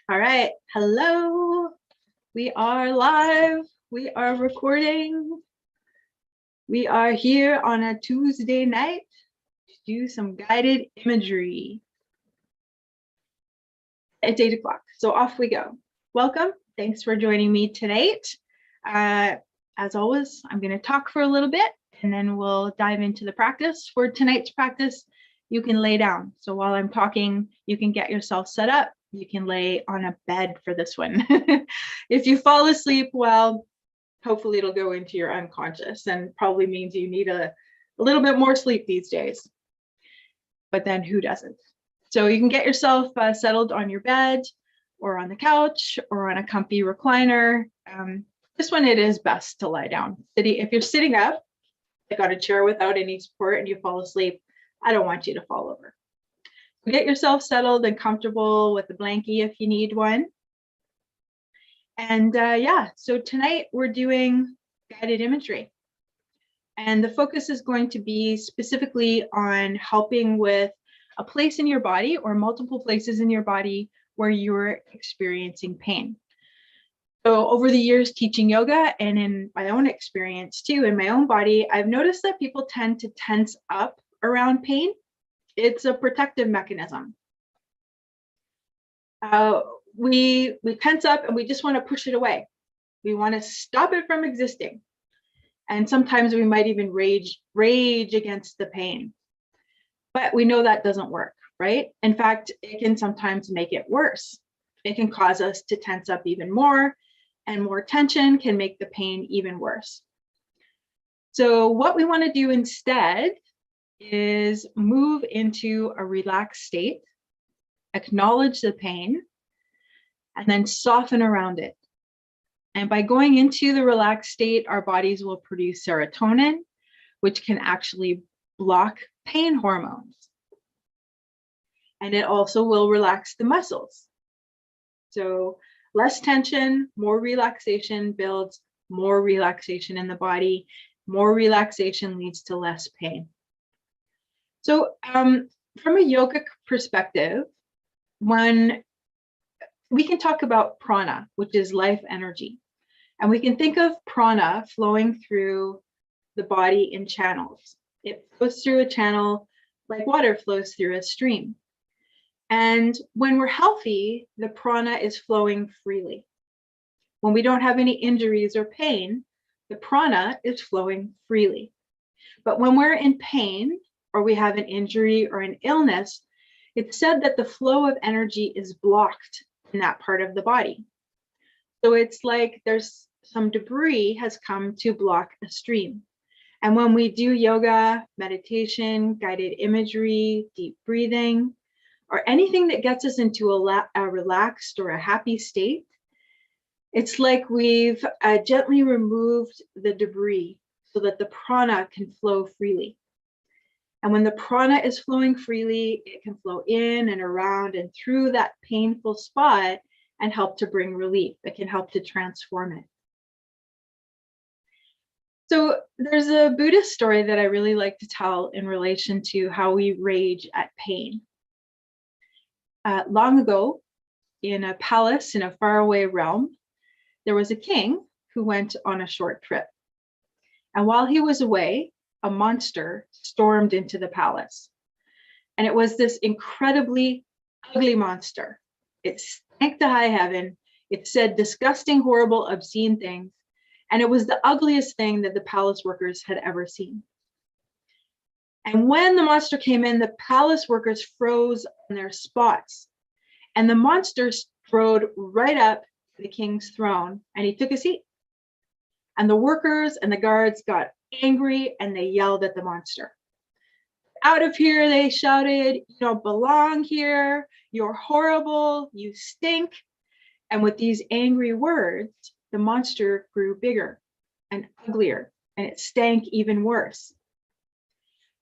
All right. Hello. We are live. We are recording. We are here on a Tuesday night to do some guided imagery. It's 8 o'clock. So off we go. Welcome. Thanks for joining me tonight. As always, I'm going to talk for a little bit and then we'll dive into the practice. For tonight's practice, you can lay down. So while I'm talking, you can get yourself set up. You can lay on a bed for this one. If you fall asleep, well, hopefully it'll go into your unconscious and probably means you need a little bit more sleep these days. But then who doesn't? So you can get yourself settled on your bed or on the couch or on a comfy recliner. This one, it is best to lie down. If you're sitting up, I got a chair without any support and you fall asleep, I don't want you to fall over. Get yourself settled and comfortable with a blankie if you need one. And yeah, so tonight we're doing guided imagery. And the focus is going to be specifically on helping with a place in your body or multiple places in your body where you're experiencing pain. So over the years teaching yoga and in my own experience too, in my own body, I've noticed that people tend to tense up around pain. It's a protective mechanism. We tense up and we just want to push it away. We want to stop it from existing. And sometimes we might even rage against the pain. But we know that doesn't work, right? In fact, it can sometimes make it worse. It can cause us to tense up even more, and more tension can make the pain even worse. So what we want to do instead is move into a relaxed state, acknowledge the pain, and then soften around it. And by going into the relaxed state, our bodies will produce serotonin, which can actually block pain hormones. And it also will relax the muscles. So less tension, more relaxation builds more relaxation in the body. More relaxation leads to less pain. So from a yogic perspective, when we can talk about prana, which is life energy, and we can think of prana flowing through the body in channels. It flows through a channel like water flows through a stream. And when we're healthy, the prana is flowing freely. When we don't have any injuries or pain, the prana is flowing freely. But when we're in pain, or we have an injury or an illness, it's said that the flow of energy is blocked in that part of the body. So it's like there's some debris has come to block a stream. And when we do yoga, meditation, guided imagery, deep breathing, or anything that gets us into a relaxed or a happy state, it's like we've gently removed the debris so that the prana can flow freely. And when the prana is flowing freely, it can flow in and around and through that painful spot and help to bring relief. It can help to transform it. So there's a Buddhist story that I really like to tell in relation to how we rage at pain. Long ago, in a palace in a faraway realm, there was a king who went on a short trip. And while he was away, a monster stormed into the palace. And it was this incredibly ugly monster. It stank to high heaven. It said disgusting, horrible, obscene things. And it was the ugliest thing that the palace workers had ever seen. And when the monster came in, the palace workers froze on their spots. And the monster strode right up to the king's throne and he took a seat. And the workers and the guards got angry and they yelled at the monster. Out of here, they shouted, you don't belong here, you're horrible, you stink. And with these angry words, the monster grew bigger and uglier and it stank even worse.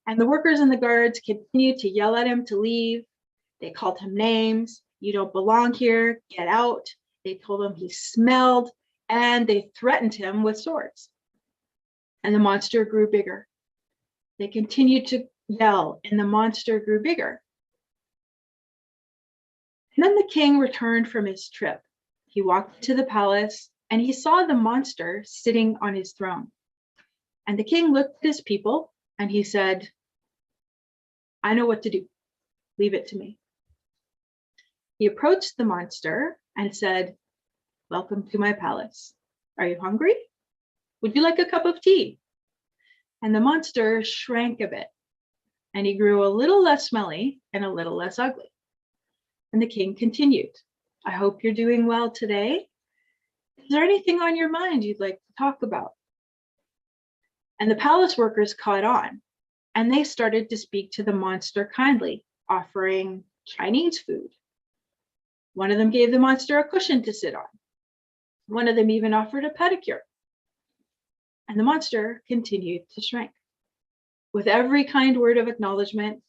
And the workers and the guards continued to yell at him to leave. They called him names, you don't belong here, get out. They told him he smelled and they threatened him with swords. And the monster grew bigger. They continued to yell and the monster grew bigger. And then the king returned from his trip. He walked to the palace and he saw the monster sitting on his throne. And the king looked at his people and he said, I know what to do. Leave it to me. He approached the monster and said, welcome to my palace. Are you hungry? Would you like a cup of tea? And the monster shrank a bit and he grew a little less smelly and a little less ugly. And the king continued, I hope you're doing well today. Is there anything on your mind you'd like to talk about? And the palace workers caught on and they started to speak to the monster kindly, offering Chinese food. One of them gave the monster a cushion to sit on. One of them even offered a pedicure. And the monster continued to shrink. With every kind word of acknowledgement,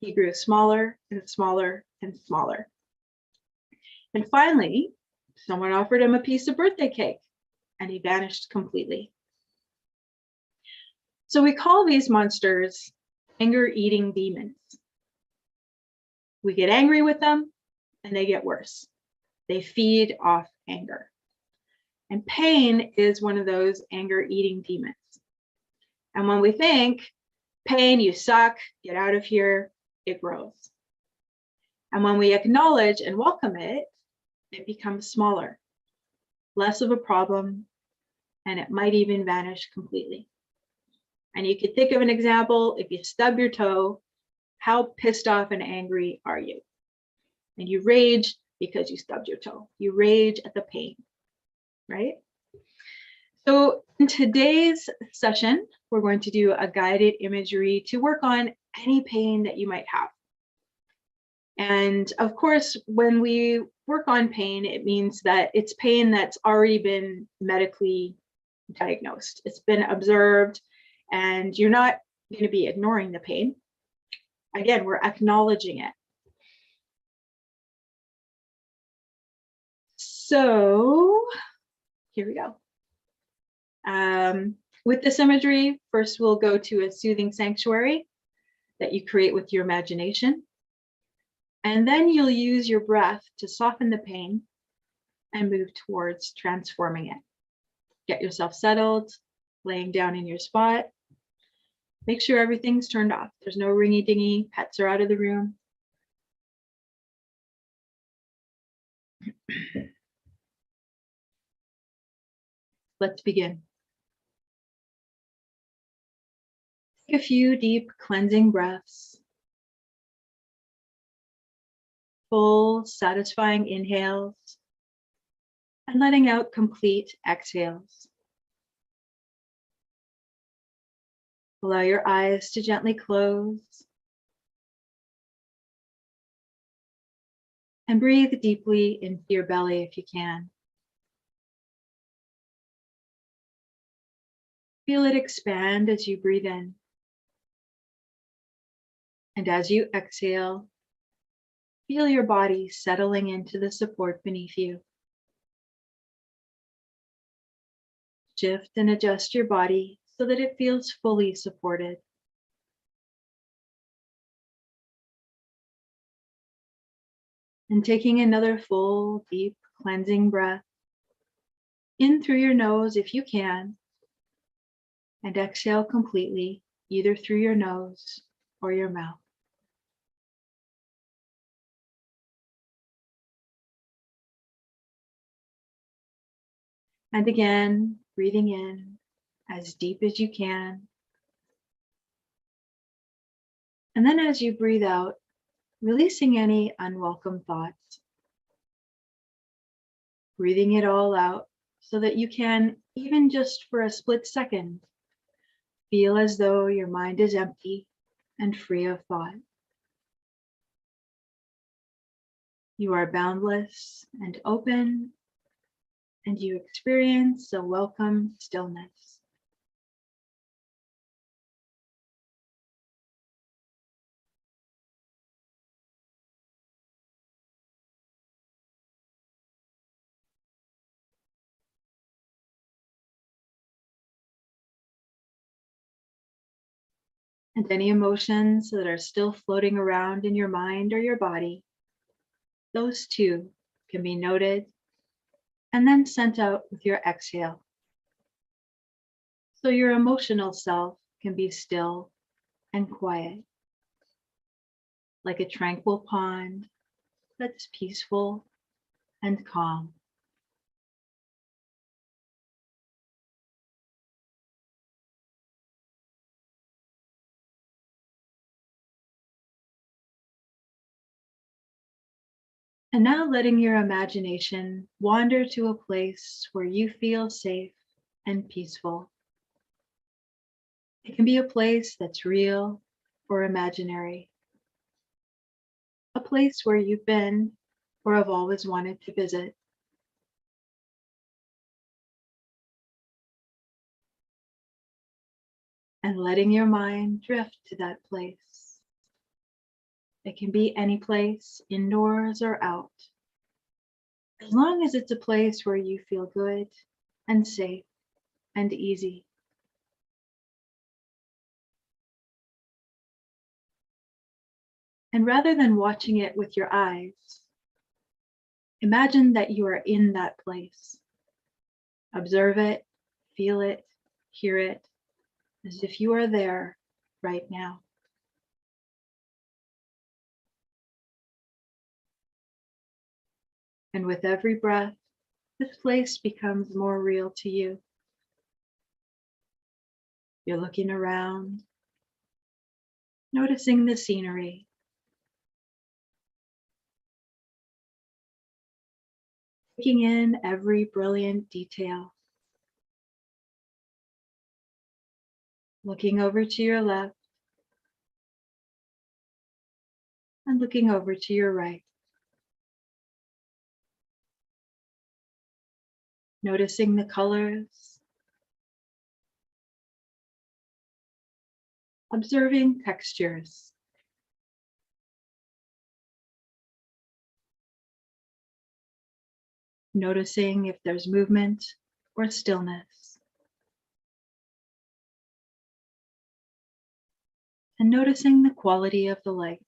he grew smaller and smaller and smaller. And finally, someone offered him a piece of birthday cake and he vanished completely. So we call these monsters anger-eating demons. We get angry with them and they get worse. They feed off anger. And pain is one of those anger-eating demons. And when we think, pain, you suck, get out of here, it grows. And when we acknowledge and welcome it, it becomes smaller, less of a problem, and it might even vanish completely. And you could think of an example, if you stub your toe, how pissed off and angry are you? And you rage because you stubbed your toe. You rage at the pain, right? So in today's session, we're going to do a guided imagery to work on any pain that you might have. And of course, when we work on pain, it means that it's pain that's already been medically diagnosed. It's been observed, and you're not going to be ignoring the pain. Again, we're acknowledging it. So here we go. With this imagery, first we'll go to a soothing sanctuary that you create with your imagination. And then you'll use your breath to soften the pain and move towards transforming it. Get yourself settled, laying down in your spot. Make sure everything's turned off. There's no ringy dingy, pets are out of the room. Let's begin. Take a few deep cleansing breaths. Full, satisfying inhales, and letting out complete exhales. Allow your eyes to gently close. And breathe deeply into your belly if you can. Feel it expand as you breathe in. And as you exhale, feel your body settling into the support beneath you. Shift and adjust your body so that it feels fully supported. And taking another full, deep, cleansing breath in through your nose if you can, and exhale completely, either through your nose or your mouth. And again, breathing in as deep as you can. And then as you breathe out, releasing any unwelcome thoughts. Breathing it all out so that you can, even just for a split second, feel as though your mind is empty and free of thought. You are boundless and open, and you experience a welcome stillness. And any emotions that are still floating around in your mind or your body, Those two can be noted and then sent out with your exhale. So your emotional self can be still and quiet, like a tranquil pond that's peaceful and calm. And now letting your imagination wander to a place where you feel safe and peaceful. It can be a place that's real or imaginary, a place where you've been or have always wanted to visit. And letting your mind drift to that place. It can be any place, indoors or out, as long as it's a place where you feel good and safe and easy. And rather than watching it with your eyes, imagine that you are in that place. Observe it, feel it, hear it, as if you are there right now. And with every breath, this place becomes more real to you. You're looking around, noticing the scenery, taking in every brilliant detail, looking over to your left and looking over to your right, noticing the colors, observing textures, noticing if there's movement or stillness, and noticing the quality of the light.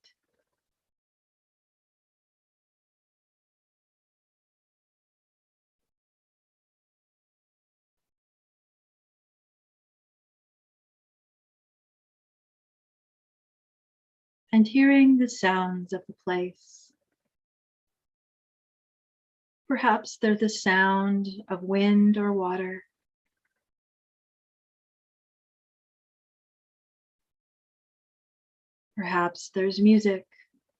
And hearing the sounds of the place. Perhaps they're the sound of wind or water. Perhaps there's music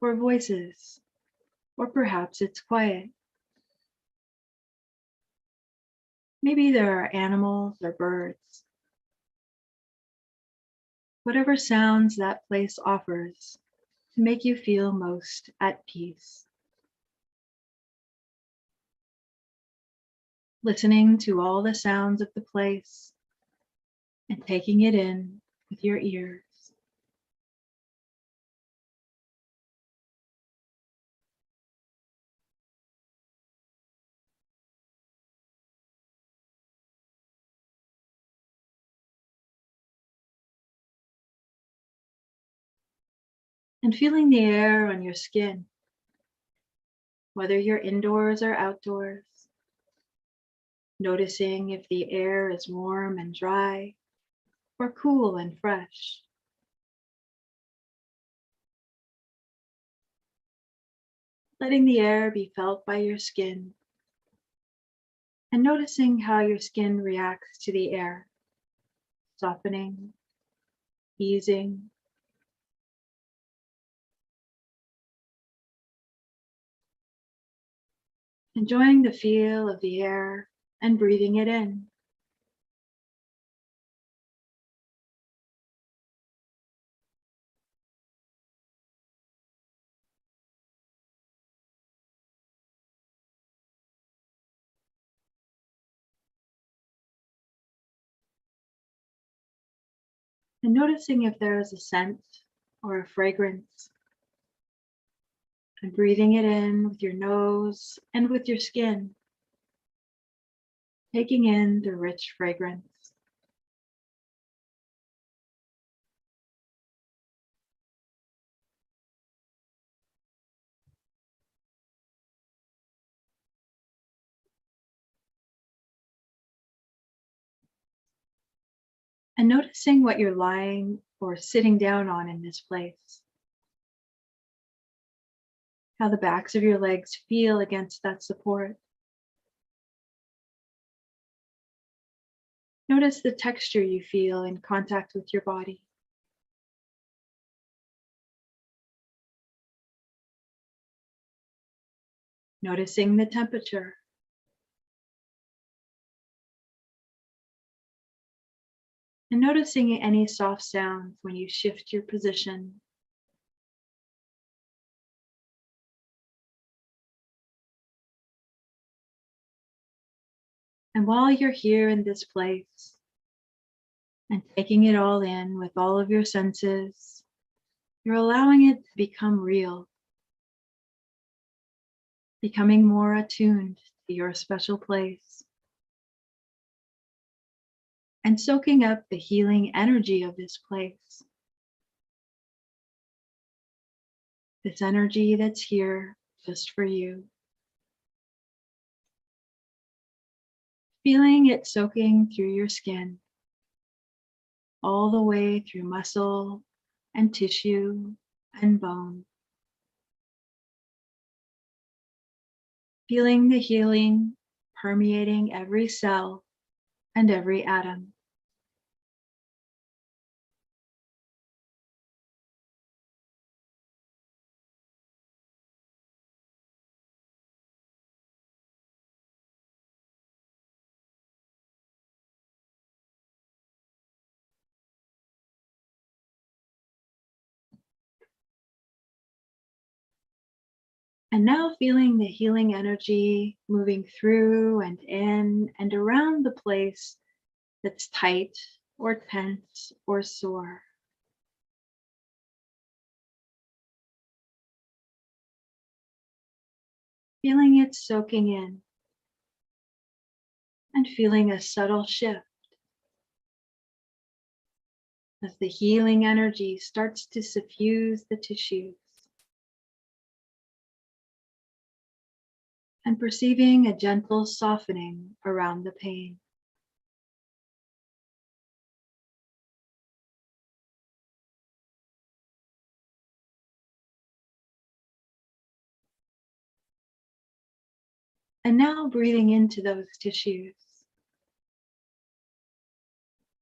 or voices, or perhaps it's quiet. Maybe there are animals or birds. Whatever sounds that place offers to make you feel most at peace. Listening to all the sounds of the place and taking it in with your ears. And feeling the air on your skin, whether you're indoors or outdoors. Noticing if the air is warm and dry or cool and fresh. Letting the air be felt by your skin and noticing how your skin reacts to the air, softening, easing. Enjoying the feel of the air and breathing it in. And noticing if there is a scent or a fragrance. And breathing it in with your nose and with your skin. Taking in the rich fragrance. and noticing what you're lying or sitting down on in this place, how the backs of your legs feel against that support. Notice the texture you feel in contact with your body. Noticing the temperature. And noticing any soft sounds when you shift your position. And while you're here in this place and taking it all in with all of your senses, you're allowing it to become real, becoming more attuned to your special place, and soaking up the healing energy of this place. This energy that's here just for you. Feeling it soaking through your skin, all the way through muscle and tissue and bone. Feeling the healing permeating every cell and every atom. And now feeling the healing energy moving through and in and around the place that's tight or tense or sore. Feeling it soaking in and feeling a subtle shift as the healing energy starts to suffuse the tissues, and perceiving a gentle softening around the pain. And now breathing into those tissues.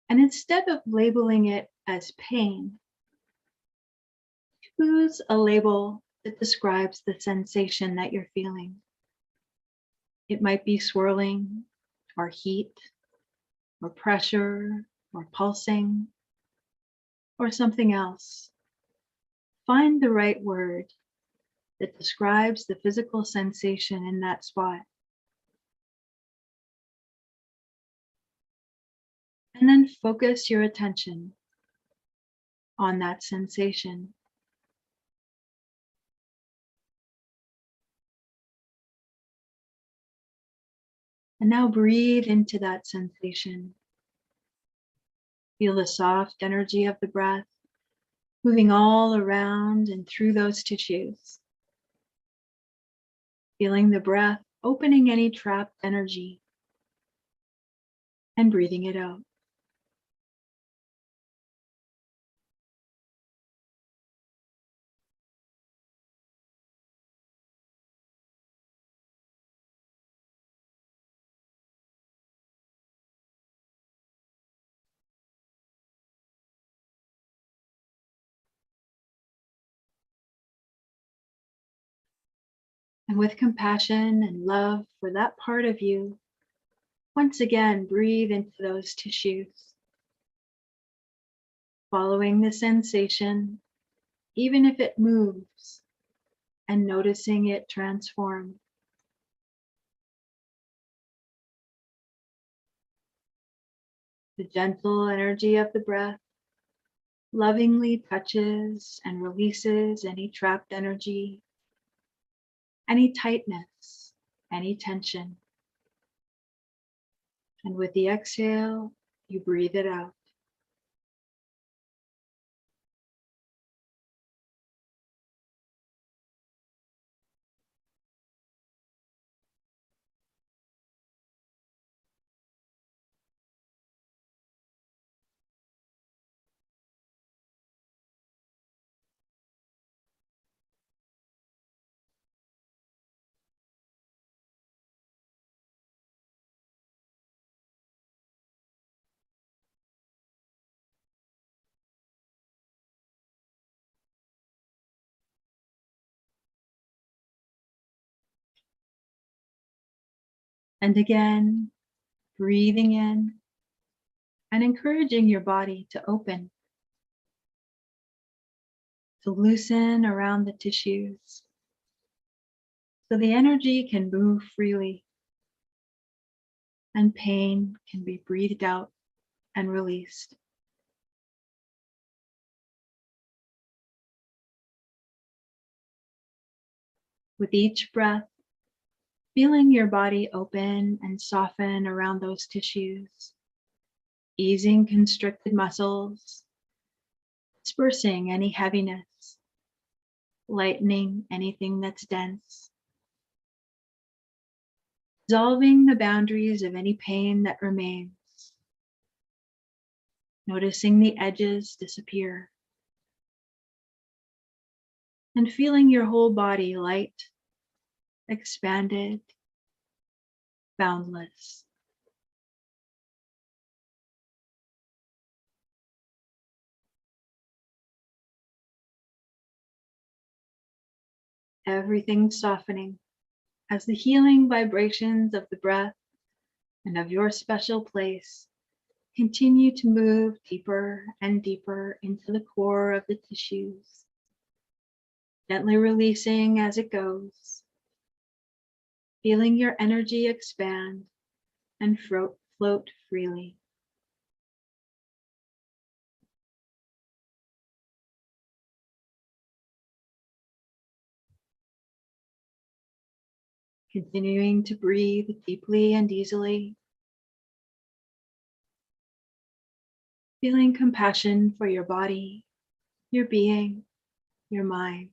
And instead of labeling it as pain, choose a label that describes the sensation that you're feeling. It might be swirling, or heat, or pressure, or pulsing, or something else. Find the right word that describes the physical sensation in that spot. And then focus your attention on that sensation. And now breathe into that sensation. Feel the soft energy of the breath moving all around and through those tissues. Feeling the breath opening any trapped energy and breathing it out. And with compassion and love for that part of you, once again, breathe into those tissues, following the sensation, even if it moves, and noticing it transform. The gentle energy of the breath lovingly touches and releases any trapped energy, any tightness, any tension. And with the exhale, you breathe it out. And again, breathing in and encouraging your body to open, to loosen around the tissues so the energy can move freely and pain can be breathed out and released. With each breath, feeling your body open and soften around those tissues, easing constricted muscles, dispersing any heaviness, lightening anything that's dense, dissolving the boundaries of any pain that remains, noticing the edges disappear, and feeling your whole body light, expanded, boundless. Everything softening as the healing vibrations of the breath and of your special place continue to move deeper and deeper into the core of the tissues, gently releasing as it goes, feeling your energy expand and float freely. Continuing to breathe deeply and easily, feeling compassion for your body, your being, your mind.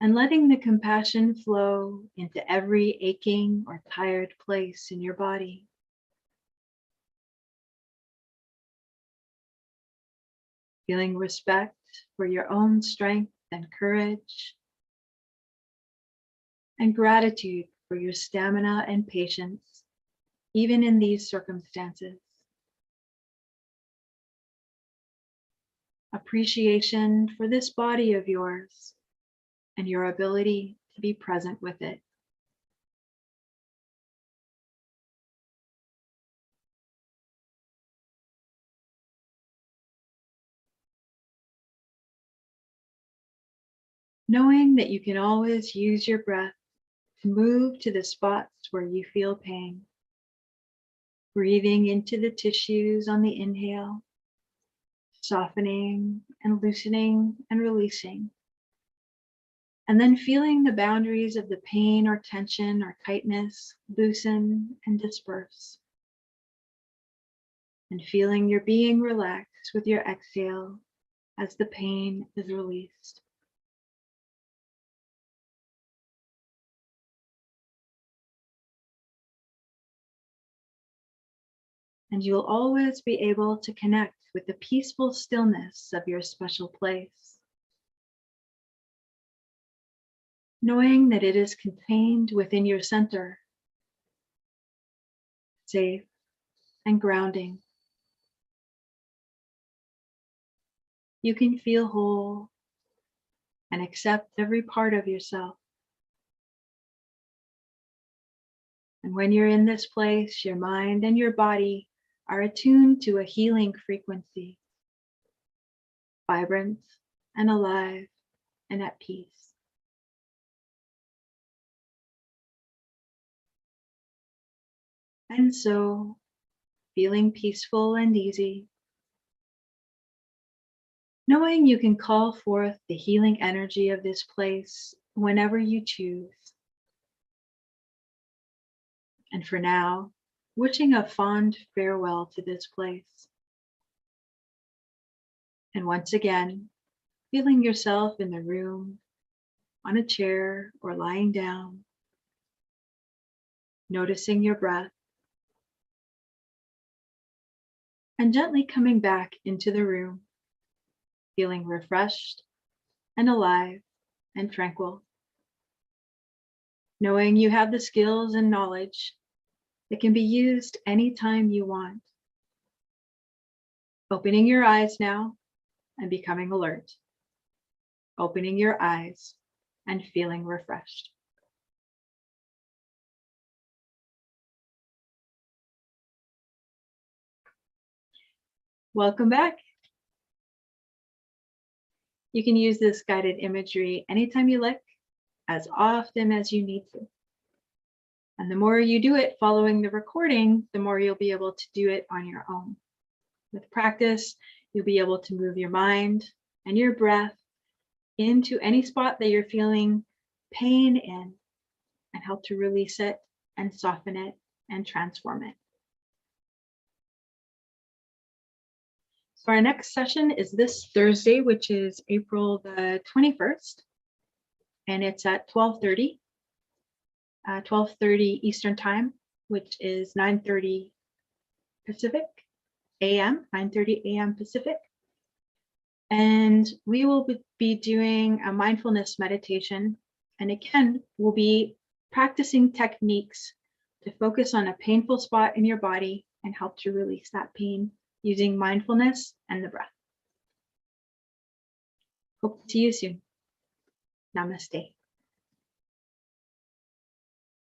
And letting the compassion flow into every aching or tired place in your body. Feeling respect for your own strength and courage, and gratitude for your stamina and patience, even in these circumstances. Appreciation for this body of yours and your ability to be present with it. Knowing that you can always use your breath to move to the spots where you feel pain. Breathing into the tissues on the inhale, softening and loosening and releasing. And then feeling the boundaries of the pain or tension or tightness loosen and disperse. And feeling your being relax with your exhale as the pain is released. And you'll always be able to connect with the peaceful stillness of your special place, knowing that it is contained within your center, safe and grounding. You can feel whole and accept every part of yourself. And when you're in this place, your mind and your body are attuned to a healing frequency, vibrant and alive and at peace. And so, feeling peaceful and easy, knowing you can call forth the healing energy of this place whenever you choose. And for now, wishing a fond farewell to this place. And once again, feeling yourself in the room, on a chair or lying down, noticing your breath, and gently coming back into the room, feeling refreshed and alive and tranquil, knowing you have the skills and knowledge that can be used anytime you want. Opening your eyes now and becoming alert. Opening your eyes and feeling refreshed. Welcome back. You can use this guided imagery anytime you like, as often as you need to. And the more you do it following the recording, the more you'll be able to do it on your own. With practice, you'll be able to move your mind and your breath into any spot that you're feeling pain in and help to release it and soften it and transform it. So our next session is this Thursday, which is April the 21st, and it's at 12:30 Eastern Time, which is 9:30 Pacific a.m., 9:30 a.m. Pacific. And we will be doing a mindfulness meditation. And again, we'll be practicing techniques to focus on a painful spot in your body and help to release that pain using mindfulness and the breath. Hope to see you soon. Namaste.